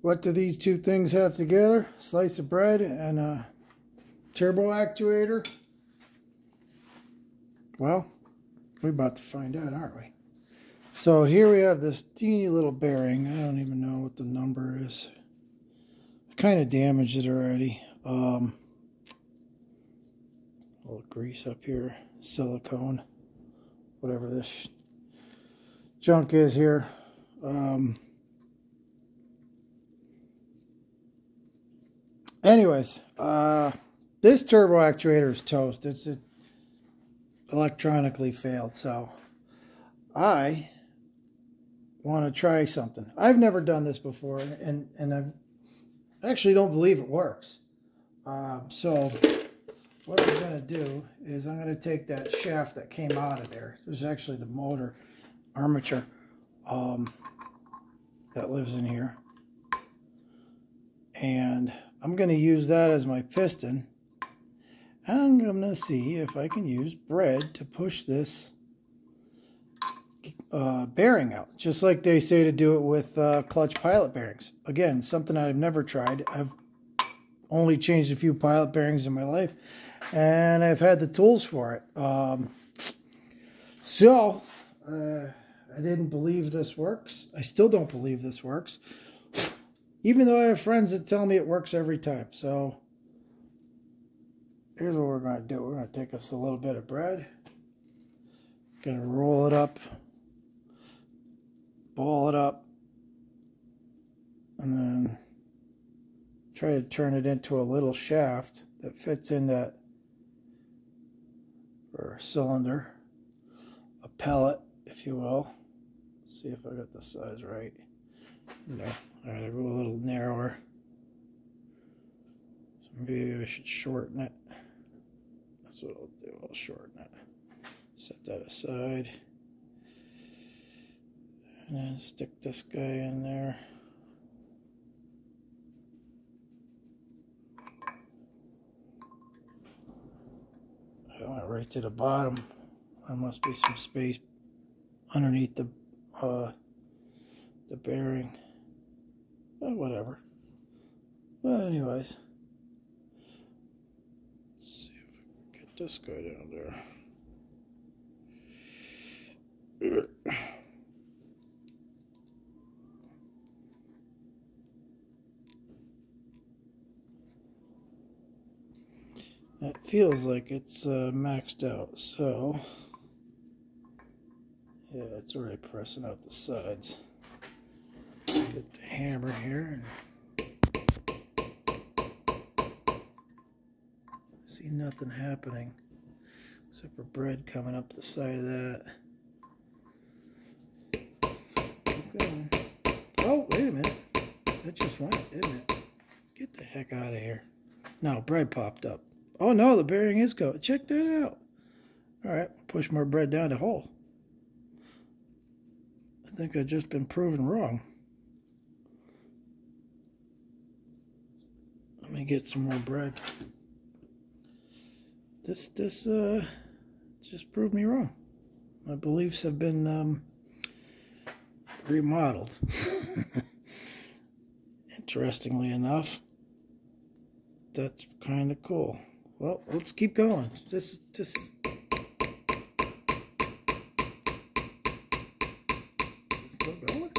What do these two things have together? A slice of bread and a turbo actuator? Well, we're about to find out, aren't we? So here we have this teeny little bearing. I don't even know what the number is. I kind of damaged it already. A little grease up here, silicone, whatever this junk is here. Anyways, this turbo actuator is toast. It's electronically failed, so I want to try something. I've never done this before, and I actually don't believe it works. So what I'm going to do is I'm going to take that shaft that came out of there. There's actually the motor armature that lives in here. And I'm going to use that as my piston. And I'm going to see if I can use bread to push this bearing out. Just like they say to do it with clutch pilot bearings. Again, something I've never tried. I've only changed a few pilot bearings in my life. And I've had the tools for it. I didn't believe this works. I still don't believe this works. Even though I have friends that tell me it works every time. So here's what we're going to do. We're going to take us a little bit of bread. Going to roll it up. Ball it up. And then try to turn it into a little shaft that fits in that or cylinder. A pellet, if you will. Let's see if I got the size right. No. Alright, I go a little narrower. So maybe I should shorten it. That's what I'll do. I'll shorten it. Set that aside. And then stick this guy in there. I went right to the bottom. There must be some space underneath the bearing. Well, whatever. But anyways, let's see if I can get this guy down there. That feels like it's maxed out, so yeah, it's already pressing out the sides. Get the hammer here and see nothing happening except for bread coming up the side of that. Keep going. Oh, wait a minute. That just went, didn't it? Get the heck out of here. No, bread popped up. Oh no, the bearing is going. Check that out. Alright, push more bread down the hole. I think I've just been proven wrong. Let me get some more bread. This just proved me wrong. My beliefs have been remodeled. Interestingly enough, that's kind of cool. Well, let's keep going. Just still going.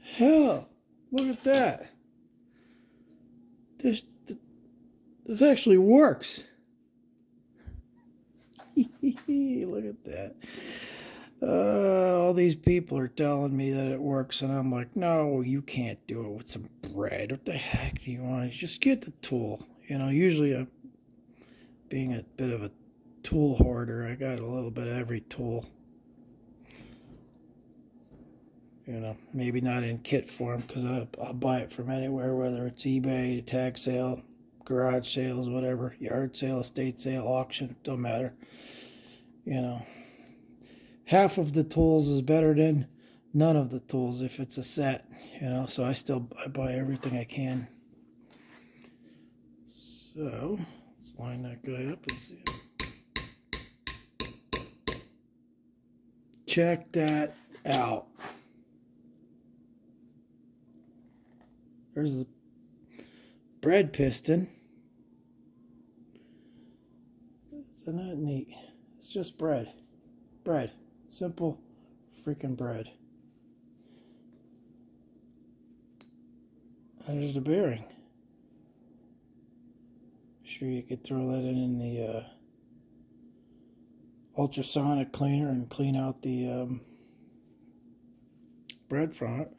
Hell, look at that. This actually works. Look at that. All these people are telling me that it works, and I'm like, no, you can't do it with some bread. What the heck do you want? Just get the tool. You know, usually I'm being a bit of a tool hoarder. I got a little bit of every tool. You know, maybe not in kit form, because I'll buy it from anywhere, whether it's eBay, tag sale, garage sales, whatever, yard sale, estate sale, auction, don't matter. You know, half of the tools is better than none of the tools if it's a set, you know, so I buy everything I can. So, let's line that guy up and see. Check that out. There's the bread piston. Isn't that neat? It's just bread. Bread. Simple freaking bread. There's the bearing. Sure you could throw that in the ultrasonic cleaner and clean out the bread from it.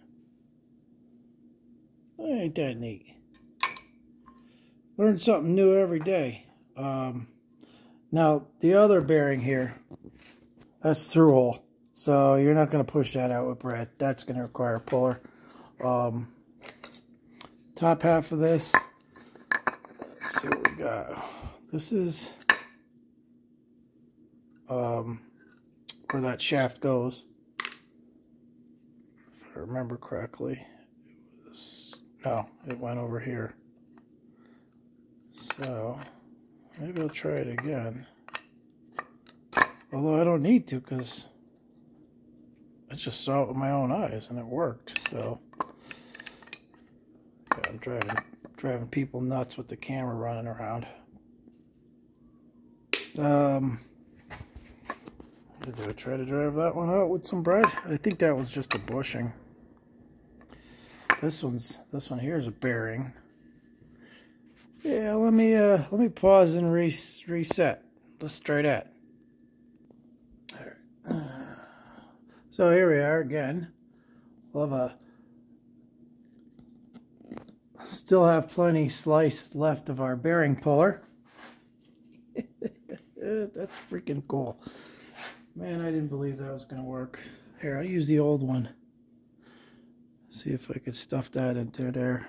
Ain't that neat? Learn something new every day. Now the other bearing here, that's through hole, so you're not going to push that out with bread. That's going to require a puller. Top half of this, let's see what we got. This is where that shaft goes, if I remember correctly. No, it went over here. So maybe I'll try it again. Although I don't need to, because I just saw it with my own eyes and it worked. So yeah, I'm driving people nuts with the camera running around. Did I try to drive that one out with some bread? I think that was just a bushing. This one here is a bearing. Yeah, let me pause and reset. Let's try that. All right. So here we are again. Still have plenty slice left of our bearing puller. That's freaking cool. Man, I didn't believe that was gonna work. Here, I'll use the old one. See if I could stuff that into there.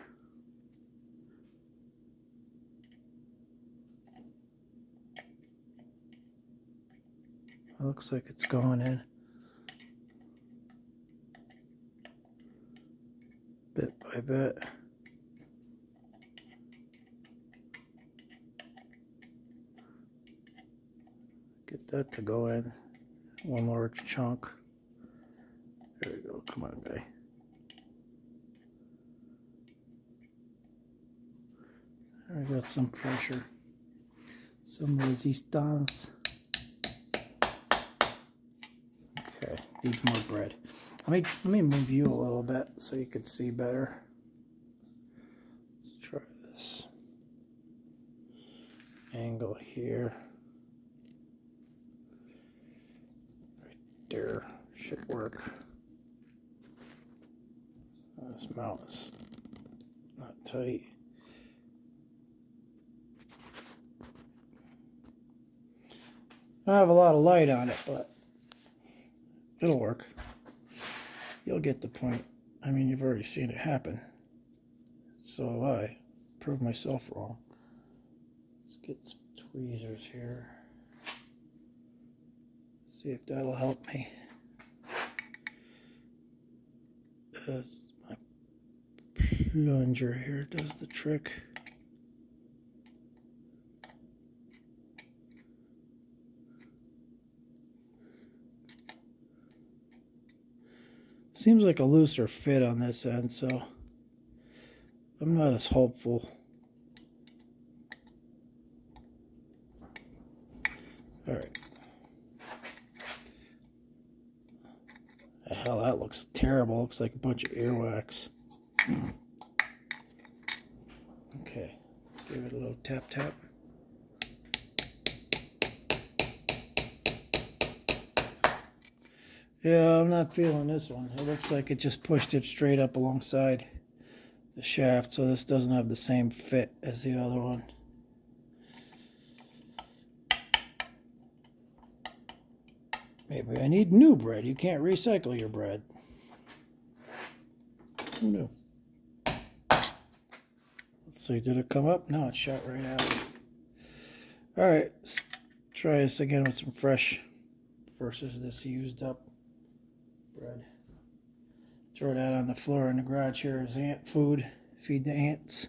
Looks like it's going in. Bit by bit. Get that to go in. One large chunk. There we go. Come on, guy. I got some pressure. Some resistance. Okay, needs more bread. Let me move you a little bit so you can see better. Let's try this angle here. Right there should work. This mount is not tight. I don't have a lot of light on it, but it'll work. You'll get the point. I mean, you've already seen it happen. So have I. Proved myself wrong. Let's get some tweezers here. See if that'll help me. My plunger here does the trick. Seems like a looser fit on this end, so I'm not as hopeful. All right. The hell, that looks terrible. Looks like a bunch of earwax. Okay, let's give it a little tap tap. Yeah, I'm not feeling this one. It looks like it just pushed it straight up alongside the shaft, so this doesn't have the same fit as the other one. Maybe I need new bread. You can't recycle your bread. Who knew? Let's see, did it come up? No, it shot right out. Alright, let's try this again with some fresh versus this used up bread. Throw that on the floor in the garage here as ant food. Feed the ants.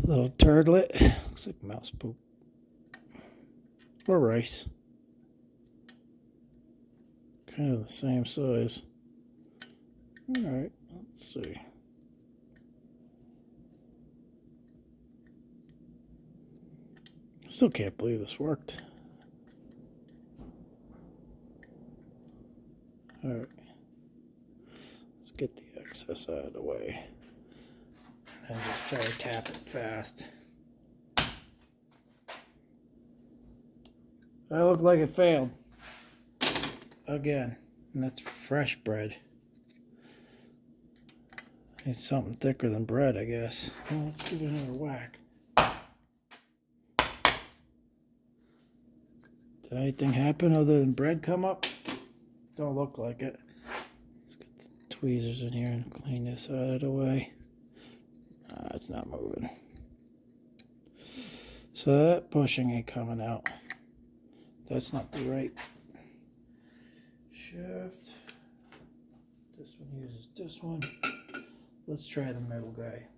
Little turdlet. Looks like mouse poop. Or rice. Kind of the same size. Alright, let's see. Still can't believe this worked. Alright. Let's get the excess out of the way. And just try to tap it fast. That looked like it failed. Again. And that's fresh bread. Need something thicker than bread, I guess. Well, let's give it another whack. Did anything happen other than bread come up? Don't look like it. Let's get the tweezers in here and clean this out of the way. It's not moving. So that bushing ain't coming out. That's not the right shaft. This one uses this one. Let's try the middle guy.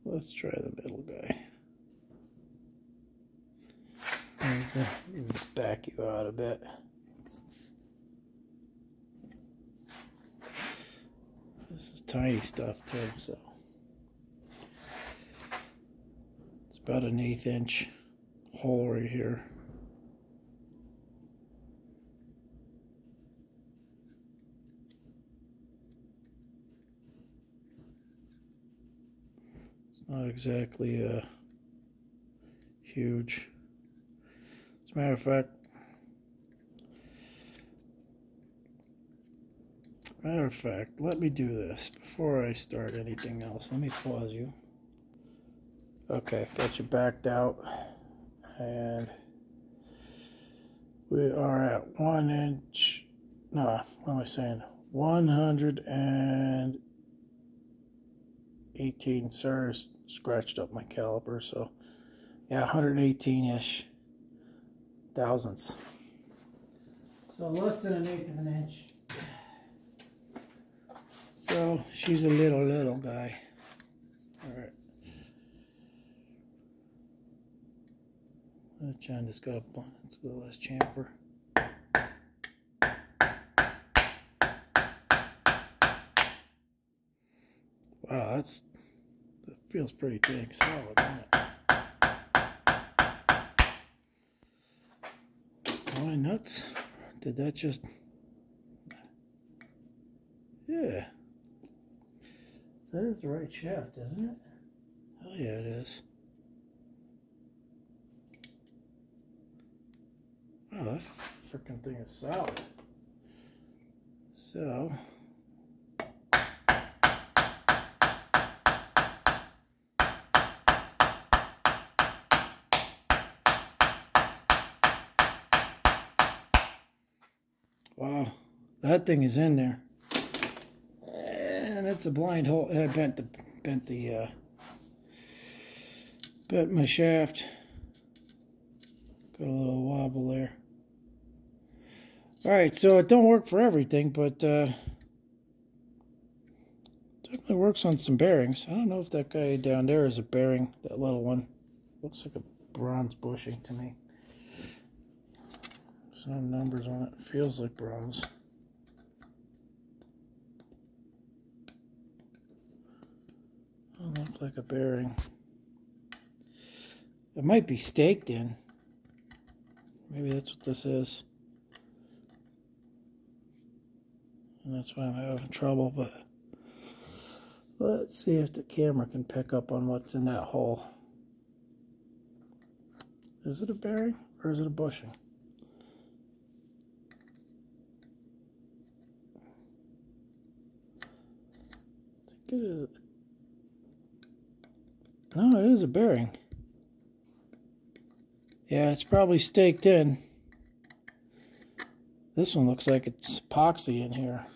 Let's try the middle guy. Back you out a bit. This is tiny stuff too, so it's about an 1/8 inch hole right here. It's not exactly huge. As a matter of fact, let me do this before I start anything else. Let me pause you. Okay, got you backed out, and we are at 1 inch. No, what am I saying? 118. Sorry, scratched up my caliper. So, yeah, 118-ish thousandths. So less than 1/8 of an inch. So she's a little guy. All right. John just got up on it's a little less chamfer. Wow, that feels pretty dang solid, doesn't it? Am I nuts? Did that just... Yeah. That is the right shaft, isn't it? Hell yeah, it is. Wow, that freaking thing is solid. So... Wow, that thing is in there. And it's a blind hole. I bent my shaft. Got a little wobble there. Alright, so it don't work for everything, but definitely works on some bearings. I don't know if that guy down there is a bearing, that little one. Looks like a bronze bushing to me. There's no numbers on it. Feels like bronze. Doesn't look like a bearing. It might be staked in. Maybe that's what this is. And that's why I'm having trouble, but let's see if the camera can pick up on what's in that hole. Is it a bearing or is it a bushing? I think it is. No, it is a bearing. Yeah, it's probably staked in. This one looks like it's epoxy in here.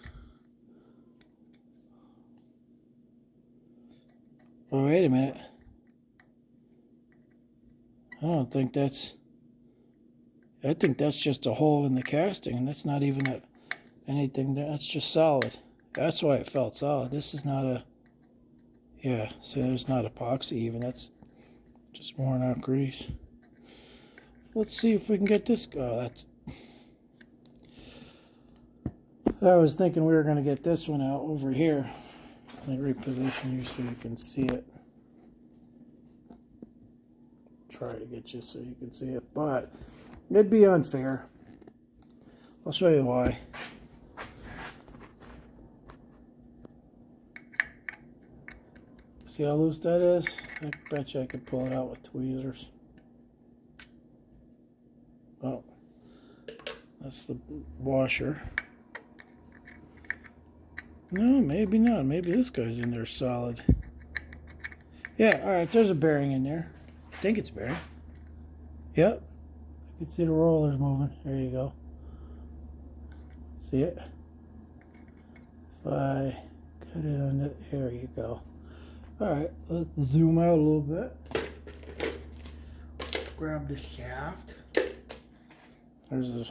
Oh, wait a minute. I think that's just a hole in the casting, and that's not even anything. That's just solid. That's why it felt solid. This is not a... Yeah, so there's not epoxy even. That's just worn out grease. Let's see if we can get this. Oh, that's. I was thinking we were going to get this one out over here. Let me reposition you so you can see it. Try to get you so you can see it, but it'd be unfair. I'll show you why. See how loose that is? I bet you I could pull it out with tweezers. Oh, that's the washer. No, maybe not. Maybe this guy's in there solid. Yeah, alright, there's a bearing in there. I think it's bearing. Yep. I can see the rollers moving. There you go. See it? If I cut it on the, there you go. Alright, let's zoom out a little bit. Grab the shaft. There's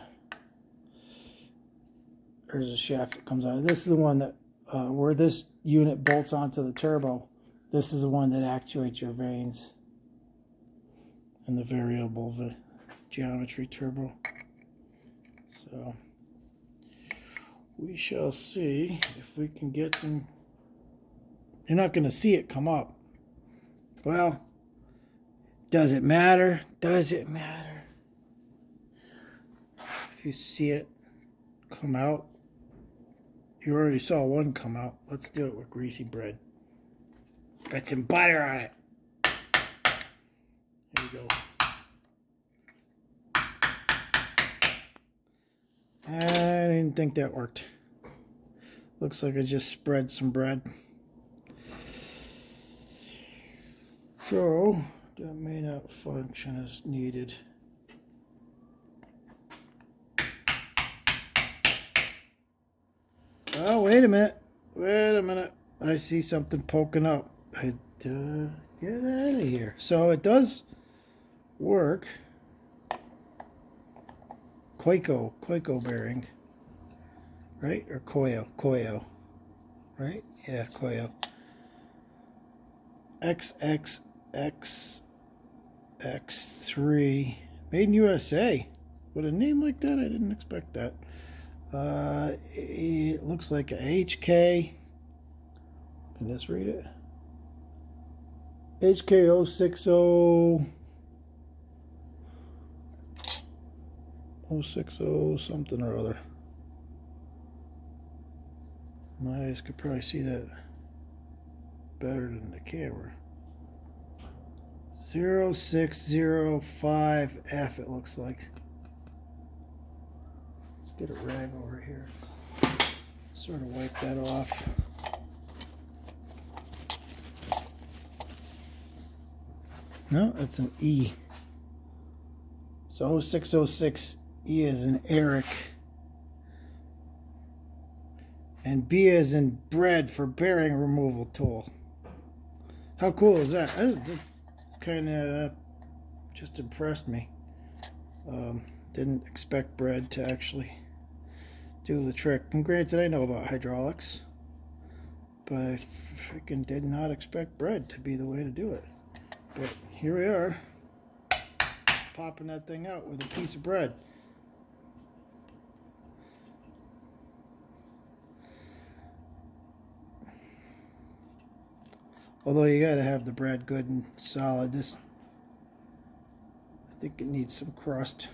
a shaft that comes out. This is the one that where this unit bolts onto the turbo. This is the one that actuates your vanes and the variable geometry turbo. So we shall see if we can get some. You're not going to see it come up. Well, does it matter? Does it matter? If you see it come out, you already saw one come out. Let's do it with greasy bread. Got some butter on it. There you go. I didn't think that worked. Looks like I just spread some bread. So, that may not function as needed. Oh, wait a minute. Wait a minute. I see something poking up. Get out of here. So it does work. Quaco bearing. Right? Or Koyo. Right? Yeah, Koyo. XXXX3. Made in USA. With a name like that, I didn't expect that. It looks like a HK. Can this read it? HK060 060 something or other. My eyes could probably see that better than the camera. 0605F it looks like. Let's get a rag over here. Sort of wipe that off. No, it's an E. So 0606 E is in Eric. And B is in bread for bearing removal tool. How cool is that? That kind of just impressed me. Didn't expect bread to actually do the trick. And granted, I know about hydraulics, but I freaking did not expect bread to be the way to do it. But here we are, popping that thing out with a piece of bread. Although you gotta have the bread good and solid. This, I think it needs some crust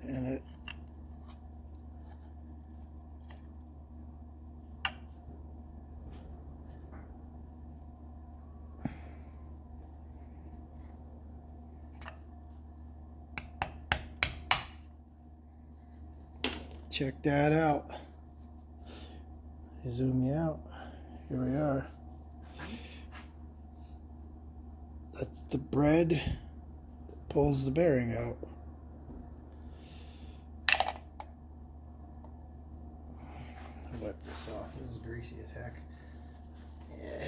in it. Check that out. Zoom you out. Here we are. That's the bread that pulls the bearing out. I'll wipe this off. This is greasy as heck. Yeah.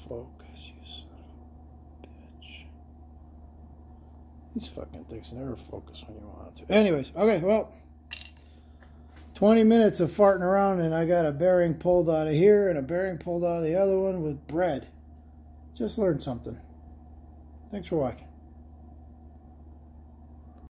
Focus, you son of a bitch. These fucking things never focus when you want to. Anyways, okay, well, 20 minutes of farting around and I got a bearing pulled out of here and a bearing pulled out of the other one with bread. Just learned something. Thanks for watching.